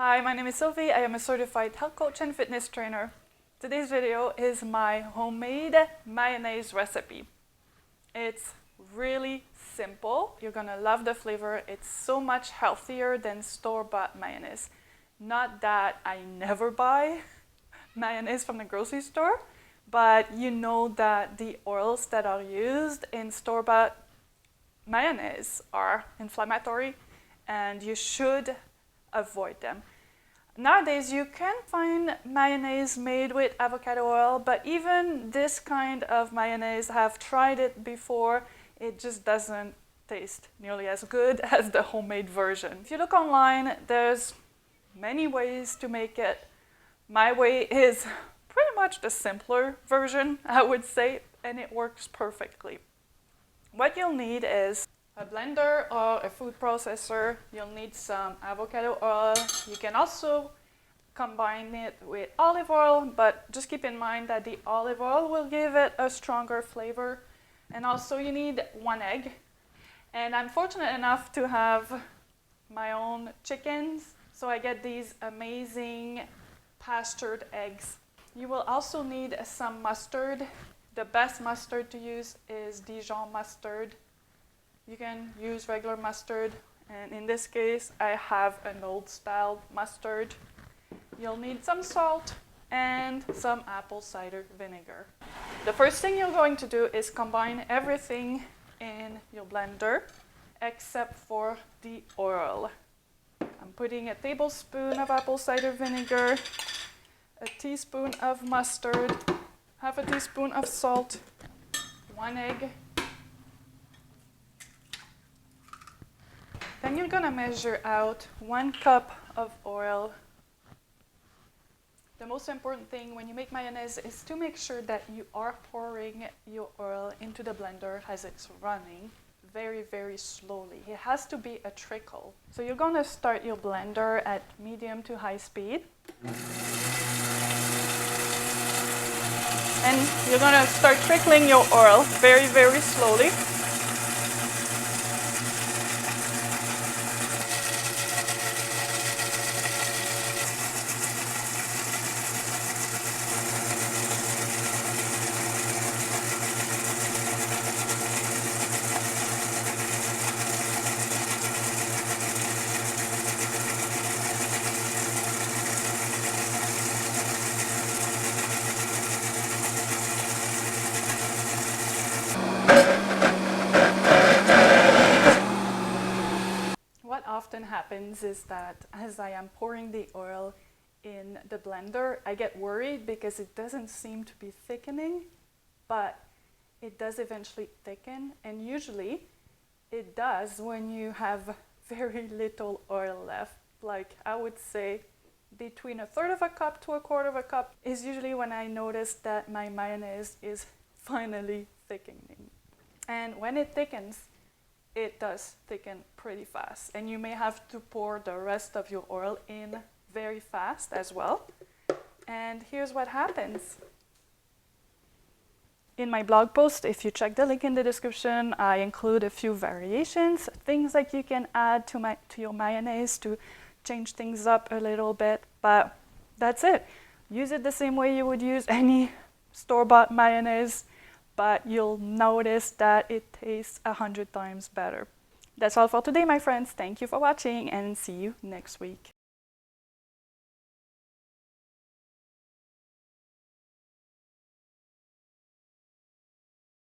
Hi, my name is Sylvie. I am a certified health coach and fitness trainer. Today's video is my homemade mayonnaise recipe. It's really simple. You're gonna love the flavor. It's so much healthier than store-bought mayonnaise. Not that I never buy mayonnaise from the grocery store, but you know that the oils that are used in store-bought mayonnaise are inflammatory and you should avoid them. Nowadays you can find mayonnaise made with avocado oil, but even this kind of mayonnaise, I've tried it before, it just doesn't taste nearly as good as the homemade version. If you look online, there's many ways to make it. My way is pretty much the simpler version, I would say, and it works perfectly. What you'll need is a blender or a food processor. You'll need some avocado oil. You can also combine it with olive oil, but just keep in mind that the olive oil will give it a stronger flavor. And also you need 1 egg. And I'm fortunate enough to have my own chickens, so I get these amazing pastured eggs. You will also need some mustard. The best mustard to use is Dijon mustard. You can use regular mustard, and in this case I have an old style mustard. You'll need some salt and some apple cider vinegar. The first thing you're going to do is combine everything in your blender except for the oil. I'm putting a tablespoon of apple cider vinegar, a teaspoon of mustard, half a teaspoon of salt, 1 egg. Then you're gonna measure out 1 cup of oil. The most important thing when you make mayonnaise is to make sure that you are pouring your oil into the blender as it's running very, very slowly. It has to be a trickle. So you're gonna start your blender at medium to high speed. And you're gonna start trickling your oil very, very slowly. What often happens is that as I am pouring the oil in the blender, I get worried because it doesn't seem to be thickening, but it does eventually thicken, and usually it does when you have very little oil left. Like I would say between 1/3 of a cup to 1/4 of a cup is usually when I notice that my mayonnaise is finally thickening. And when it thickens, it does thicken pretty fast, and you may have to pour the rest of your oil in very fast as well. And here's what happens. In my blog post, if you check the link in the description, I include a few variations, things that you can add to your mayonnaise to change things up a little bit, but that's it. Use it the same way you would use any store-bought mayonnaise, but you'll notice that it tastes 100 times better. That's all for today, my friends. Thank you for watching, and see you next week.